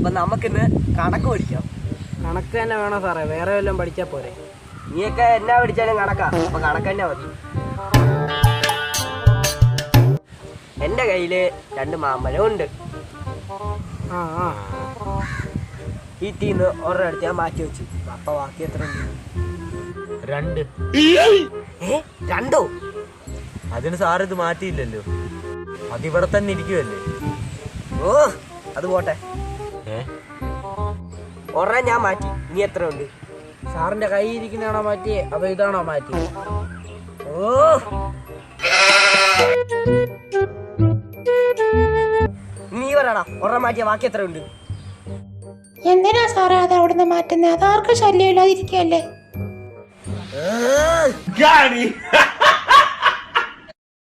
അപ്പൊ നമുക്കിന്ന് കണക്ക് പഠിക്കാം. കണക്ക് തന്നെ വേണോ സാറേ? വേറെ വല്ലതും പഠിച്ചാ പോരെ? നീയൊക്കെ എന്നാ പഠിച്ചാലും കണക്കാ, അപ്പൊ കണക്ക് തന്നെ മതി. എന്റെ കയ്യില് 2 മാമ്പഴം ഉണ്ട്. ഈ തീന്ന് ഒരെണ്ണം എടുത്ത് ഞാൻ മാറ്റി വെച്ചു. അപ്പൊ ബാക്കി എത്ര ഉണ്ട്? 2. 2? അതിന് സാറ് ഇത് മാറ്റിയില്ലല്ലോ, അതിവിടെ തന്നെ ഇരിക്കുവല്ലേ. ഓ അത് പോട്ടെ. ഒരെണ്ണം ഞാൻ മാറ്റി. ഇനി എത്ര ഉണ്ട്? സാറിന്റെ കൈ ഇരിക്കുന്നതാണോ മാറ്റി, അതോ ഇതാണോ മാറ്റി? ഓ നീ പറയടാ, ഒരെണ്ണം മാറ്റിയ ബാക്കി എത്ര ഉണ്ട്? എന്തിനാ സാറേ അത് അവിടുന്ന് മാറ്റുന്നത്? അതാർക്കും ശല്യം ഇല്ലാതിരിക്കല്ലേ?